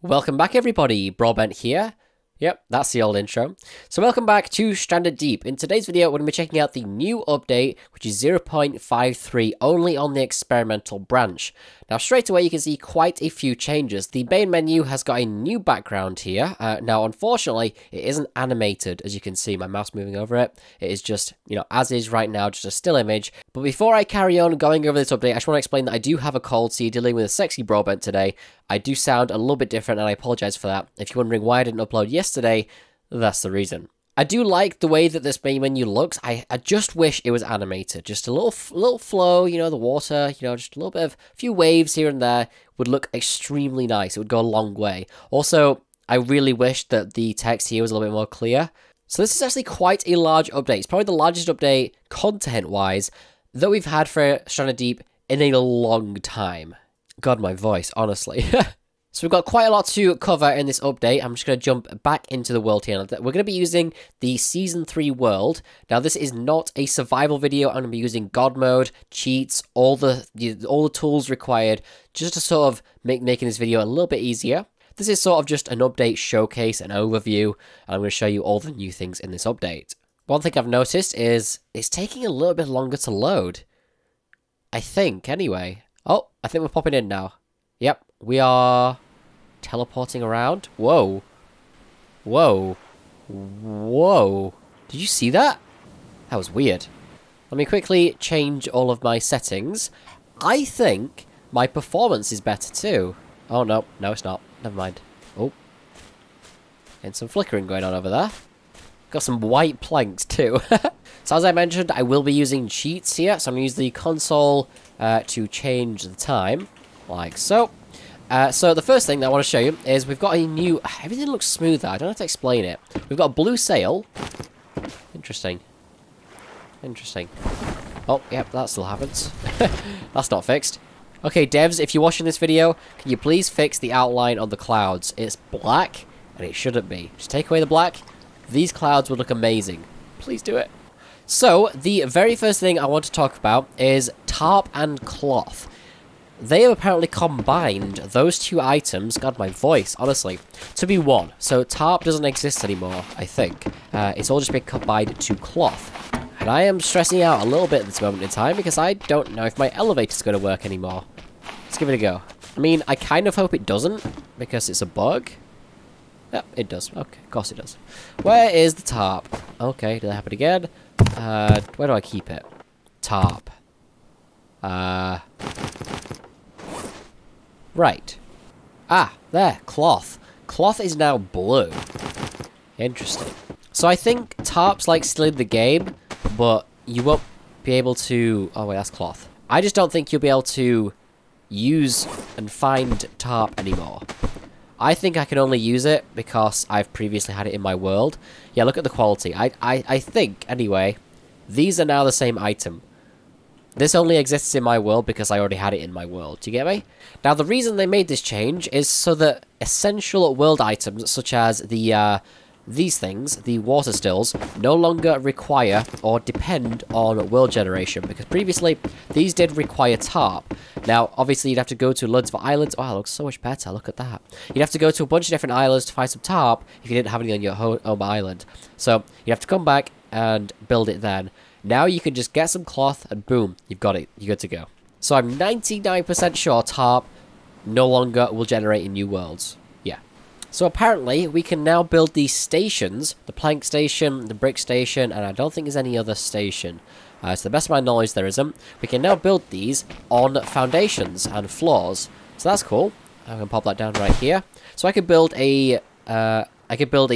Welcome back everybody, Broadbent here. Yep, that's the old intro. So welcome back to Stranded Deep. In today's video, we're going to be checking out the new update, which is 0.53, only on the experimental branch. Now, straight away, you can see quite a few changes. The main menu has got a new background here. Now, unfortunately, it isn't animated, as you can see, my mouse moving over it. It is just, as is right now, just a still image. But before I carry on going over this update, I just want to explain that I do have a cold, so you're dealing with a sexy Broadbent today. I do sound a little bit different, and I apologize for that. If you're wondering why I didn't upload yesterday, that's the reason. I do like the way that this main menu looks. I just wish it was animated. Just a little flow, the water, just a little bit of a few waves here and there would look extremely nice. It would go a long way. Also, I really wish that the text here was a little bit more clear. So this is actually quite a large update. It's probably the largest update, content-wise, that we've had for Stranded Deep in a long time. God, my voice, honestly. So we've got quite a lot to cover in this update. I'm just going to jump back into the world here. We're going to be using the Season 3 world. Now, this is not a survival video. I'm going to be using God mode, cheats, all the tools required, just to sort of making this video a little bit easier. This is sort of just an update showcase, an overview, and I'm going to show you all the new things in this update. One thing I've noticed is it's taking a little bit longer to load. I think, anyway. Oh, I think we're popping in now. Yep, we are teleporting around. Whoa. Whoa. Whoa. Did you see that? That was weird. Let me quickly change all of my settings. I think my performance is better too. Oh, no. No, it's not. Never mind. Oh. And some flickering going on over there. Got some white planks too. So as I mentioned, I will be using cheats here. So I'm going to use the console to change the time. Like so. So the first thing that I want to show you is we've got a new... Everything looks smoother. I don't have to explain it. We've got a blue sail. Interesting. Interesting. Oh, yep, that still happens. That's not fixed. Okay, devs, if you're watching this video, can you please fix the outline on the clouds? It's black, and it shouldn't be. Just take away the black. These clouds would look amazing. Please do it. So, the very first thing I want to talk about is Tarp and Cloth. They have apparently combined those two items, God, my voice, honestly, to be one. So tarp doesn't exist anymore, I think. It's all just been combined to cloth. And I am stressing out a little bit at this moment in time because I don't know if my elevator's going to work anymore. Let's give it a go. I mean, I kind of hope it doesn't because it's a bug. Yep, it does. Okay, of course it does. Where is the tarp? Okay, did that happen again? Where do I keep it? Tarp. Right. Ah, there. Cloth. Cloth is now blue. Interesting. So I think tarp's like still in the game, but you won't be able to... Oh wait, that's cloth. I just don't think you'll be able to use and find tarp anymore. I think I can only use it because I've previously had it in my world. Yeah, look at the quality. I think, anyway, these are now the same item. This only exists in my world because I already had it in my world. Do you get me? Now, the reason they made this change is so that essential world items, such as these things, the water stills, no longer require or depend on world generation. Because previously, these did require tarp. Now, obviously, you'd have to go to loads of islands. Oh, it looks so much better. Look at that. You'd have to go to a bunch of different islands to find some tarp if you didn't have any on your home island. So, you have to come back and build it then. Now you can just get some cloth and boom, you've got it. You're good to go. So I'm 99% sure tarp no longer will generate in new worlds. Yeah. So apparently we can now build these stations, the plank station, the brick station, and I don't think there's any other station. To the best of my knowledge there isn't. We can now build these on foundations and floors. So that's cool. I'm going to pop that down right here. So I could build a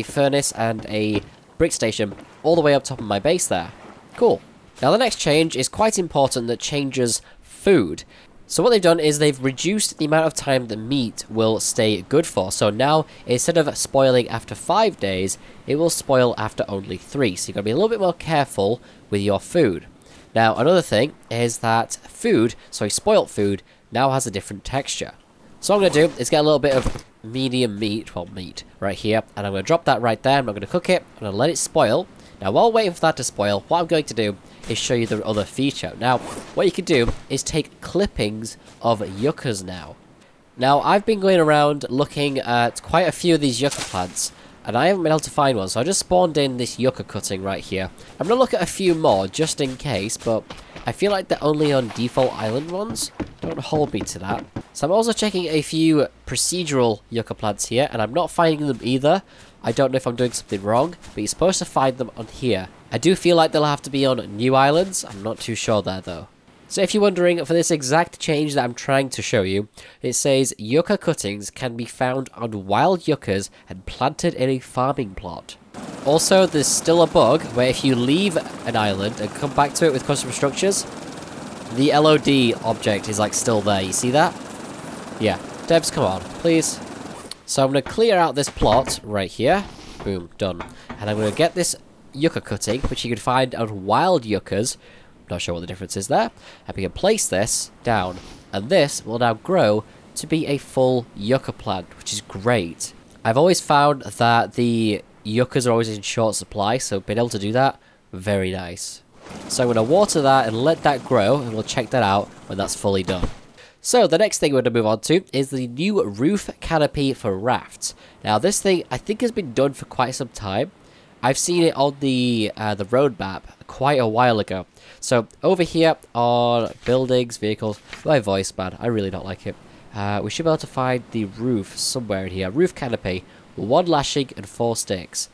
furnace and a brick station all the way up top of my base there. Cool. Now the next change is quite important that changes food. So what they've done is they've reduced the amount of time that meat will stay good for. So now, instead of spoiling after 5 days, it will spoil after only 3. So you've got to be a little bit more careful with your food. Now another thing is that spoilt food, now has a different texture. So what I'm going to do is get a little bit of medium meat, well meat, right here. And I'm going to drop that right there. I'm not going to cook it. I'm going to let it spoil. Now, while waiting for that to spoil, what I'm going to do is show you the other feature. Now, what you can do is take clippings of yuccas now. Now, I've been going around looking at quite a few of these yucca plants, and I haven't been able to find one, so I just spawned in this yucca cutting right here. I'm going to look at a few more, just in case, but I feel like they're only on default island ones. Don't hold me to that. So I'm also checking a few procedural yucca plants here, and I'm not finding them either. I don't know if I'm doing something wrong, but you're supposed to find them on here. I do feel like they'll have to be on new islands. I'm not too sure there, though. So if you're wondering, for this exact change that I'm trying to show you, it says yucca cuttings can be found on wild yuccas and planted in a farming plot. Also, there's still a bug where if you leave an island and come back to it with custom structures, the LOD object is like still there. You see that? Yeah. Devs, come on, please. So I'm going to clear out this plot right here. Boom, done. And I'm going to get this yucca cutting, which you can find on wild yuccas. Not sure what the difference is there. And we can place this down. And this will now grow to be a full yucca plant, which is great. I've always found that the yuccas are always in short supply, so being able to do that, very nice. So I'm going to water that and let that grow, and we'll check that out when that's fully done. So the next thing we're going to move on to is the new roof canopy for rafts. Now this thing I think has been done for quite some time. I've seen it on the roadmap quite a while ago. So over here on buildings, vehicles, my voice man, I really don't like it. We should be able to find the roof somewhere in here. Roof canopy, 1 lashing and 4 sticks.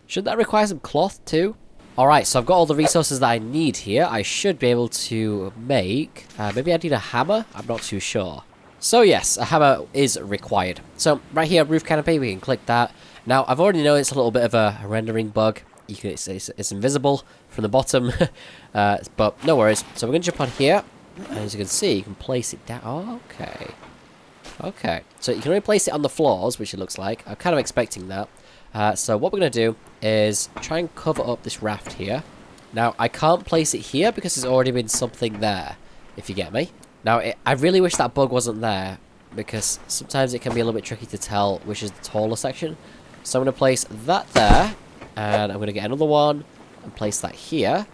Should that require some cloth too? Alright, so I've got all the resources that I need here. I should be able to make... maybe I need a hammer? I'm not too sure. So yes, a hammer is required. So right here, roof canopy, we can click that. Now, I've already noticed a little bit of a rendering bug. You can it's invisible from the bottom, but no worries. So we're going to jump on here, and as you can see, you can place it down. Oh, okay. Okay, so you can only place it on the floors, which it looks like. I'm kind of expecting that. So what we're going to do is try and cover up this raft here. Now, I can't place it here because there's already been something there, if you get me. Now, I really wish that bug wasn't there, because sometimes it can be a little bit tricky to tell which is the taller section. So I'm going to place that there, and I'm going to get another one and place that here.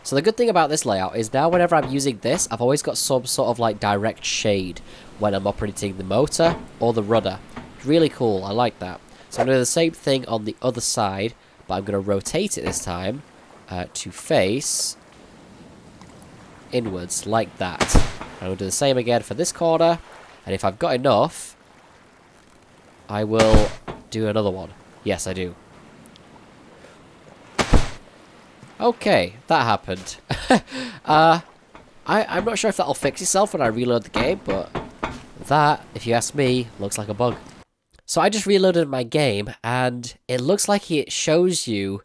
So the good thing about this layout is now whenever I'm using this, I've always got some sort of like direct shade when I'm operating the motor or the rudder. Really cool, I like that. So I'm going to do the same thing on the other side, but I'm going to rotate it this time to face inwards like that. And we'll do the same again for this corner, and if I've got enough, I will do another one. Yes, I do. Okay, that happened. I'm not sure if that'll fix itself when I reload the game, but that, if you ask me, looks like a bug. So I just reloaded my game, and it looks like it shows you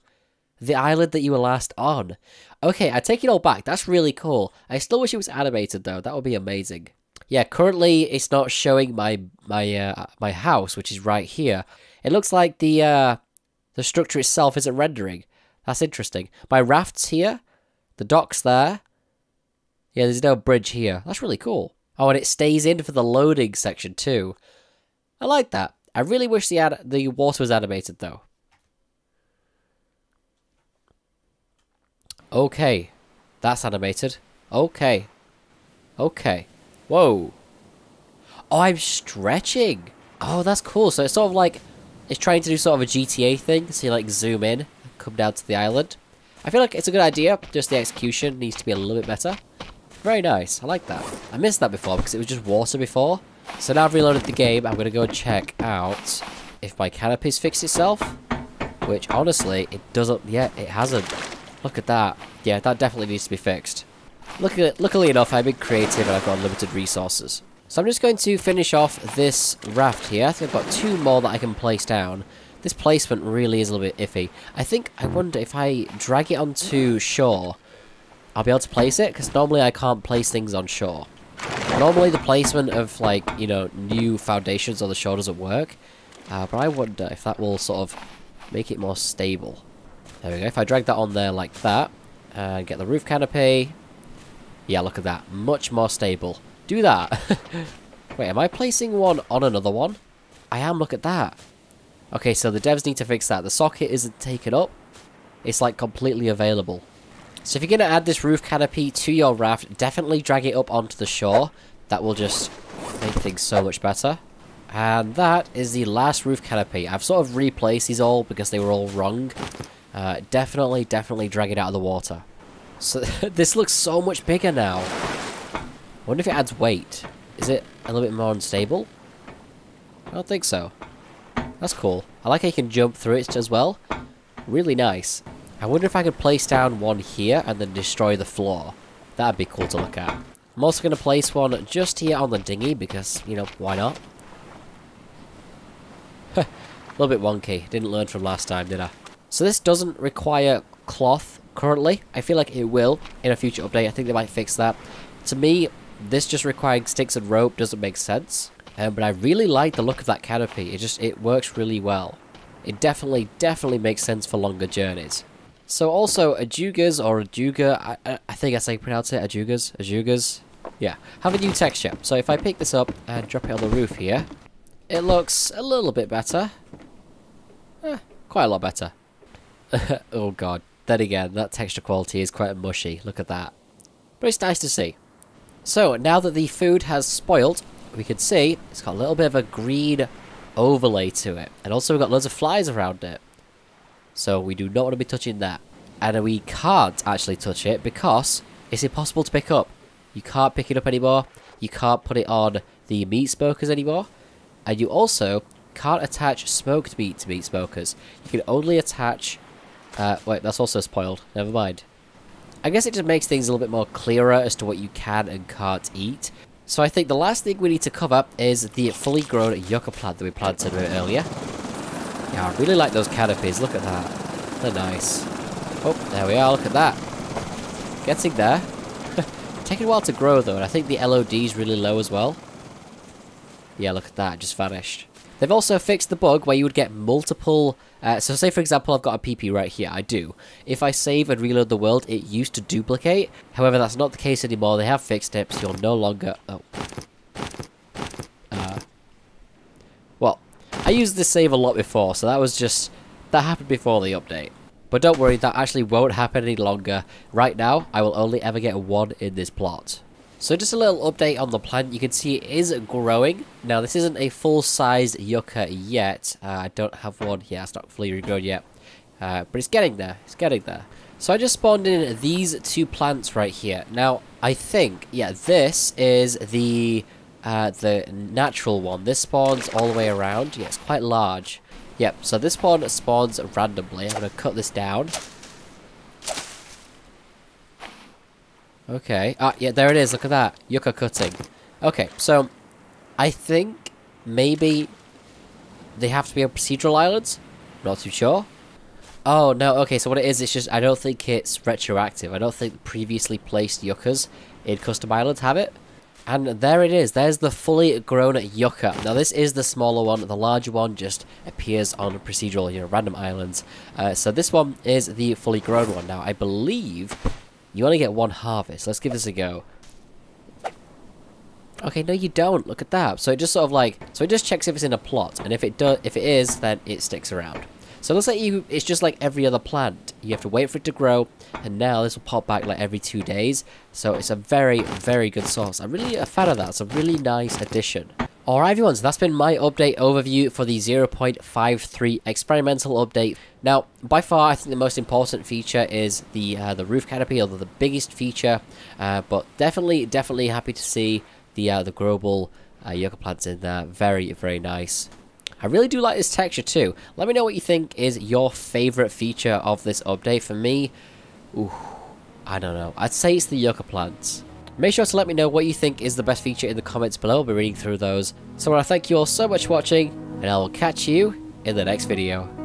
the island that you were last on. Okay, I take it all back. That's really cool. I still wish it was animated, though. That would be amazing. Yeah, currently it's not showing my house, which is right here. It looks like the structure itself isn't rendering. That's interesting. My raft's here. The dock's there. Yeah, there's no bridge here. That's really cool. Oh, and it stays in for the loading section too. I like that. I really wish the water was animated though. Okay. That's animated. Okay. Okay. Whoa. Oh, I'm stretching. Oh, that's cool. So it's sort of like, it's trying to do sort of a GTA thing. So you like zoom in, come down to the island. I feel like it's a good idea. Just the execution needs to be a little bit better. Very nice. I like that. I missed that before because it was just water before. So now I've reloaded the game. I'm going to go check out if my canopy's fixed itself. Which honestly, it doesn't yet. It hasn't. Look at that. Yeah, that definitely needs to be fixed. Luckily enough, I'm being creative and I've got unlimited resources. So I'm just going to finish off this raft here. I think I've got 2 more that I can place down. This placement really is a little bit iffy. I wonder if I drag it onto shore, I'll be able to place it, because normally I can't place things on shore. Normally the placement of, like, you know, new foundations on the shore doesn't work. But I wonder if that will sort of make it more stable. There we go. If I drag that on there like that, and get the roof canopy. Yeah, look at that. Much more stable. Do that. Wait, am I placing one on another one? I am, look at that. Okay, so the devs need to fix that. The socket isn't taken up. It's like completely available. So if you're going to add this roof canopy to your raft, definitely drag it up onto the shore. That will just make things so much better. And that is the last roof canopy. I've sort of replaced these all because they were all wrong. Definitely drag it out of the water. So this looks so much bigger now. I wonder if it adds weight. Is it a little bit more unstable? I don't think so. That's cool. I like how you can jump through it as well. Really nice. I wonder if I could place down one here and then destroy the floor. That'd be cool to look at. I'm also going to place one just here on the dinghy because, you know, why not? A little bit wonky. Didn't learn from last time, did I? So this doesn't require cloth currently. I feel like it will in a future update. I think they might fix that. To me, this just requiring sticks and rope doesn't make sense. But I really like the look of that canopy. It works really well. It definitely makes sense for longer journeys. So also, ajugas or ajuga, I think that's how you pronounce it, ajugas, yeah, have a new texture. So if I pick this up and drop it on the roof here, it looks a little bit better. Quite a lot better. Oh god, then again, that texture quality is quite mushy, look at that. But it's nice to see. So, now that the food has spoiled, we can see it's got a little bit of a green overlay to it. And also we've got loads of flies around it. So we do not want to be touching that. And we can't actually touch it because it's impossible to pick up. You can't pick it up anymore. You can't put it on the meat smokers anymore. And you also can't attach smoked meat to meat smokers. You can only attach... wait, that's also spoiled. Never mind. I guess it just makes things a little bit more clearer as to what you can and can't eat. So I think the last thing we need to cover is the fully grown yucca plant that we planted a bit earlier. Yeah, I really like those canopies. Look at that. They're nice. Oh, there we are. Look at that. Getting there. Taking a while to grow, though, and I think the LOD is really low as well. Yeah, look at that. It just vanished. They've also fixed the bug where you would get multiple... so say, for example, I've got a PP right here. I do. If I save and reload the world, it used to duplicate. However, that's not the case anymore. They have fixed it, so you'll no longer... Oh. Well, I used this save a lot before, so that was just... That happened before the update. But don't worry, that actually won't happen any longer. Right now, I will only ever get one in this plot. So just a little update on the plant. You can see it is growing. Now, this isn't a full-size yucca yet. I don't have one here. It's not fully regrown yet. But it's getting there. It's getting there. So I just spawned in these two plants right here. Now, I think, yeah, this is the natural one. This spawns all the way around. Yeah, it's quite large. Yep, so this one spawns randomly. I'm going to cut this down. Okay. Ah, yeah, there it is. Look at that. Yucca cutting. Okay, so I think maybe they have to be on procedural islands. Not too sure. Oh, no. Okay, so what it is, it's just I don't think it's retroactive. I don't think previously placed yuccas in custom islands have it. And there it is. There's the fully grown yucca. Now, this is the smaller one. The larger one just appears on procedural, random islands. So this one is the fully grown one. Now, I believe you only get one harvest. Let's give this a go. Okay, no, you don't. Look at that. So it just sort of like... So it just checks if it's in a plot. And if it is, then it sticks around. So it looks like it's just like every other plant. You have to wait for it to grow, and now this will pop back like every 2 days. So it's a very, very good source. I'm really a fan of that. It's a really nice addition. Alright everyone, so that's been my update overview for the 0.53 experimental update. Now, by far, I think the most important feature is the roof canopy, or the biggest feature. But definitely happy to see the growable yucca plants in there. Very, very nice. I really do like this texture too. Let me know what you think is your favorite feature of this update. For me, I don't know. I'd say it's the yucca plants. Make sure to let me know what you think is the best feature in the comments below. I'll be reading through those. So I want to thank you all so much for watching, and I will catch you in the next video.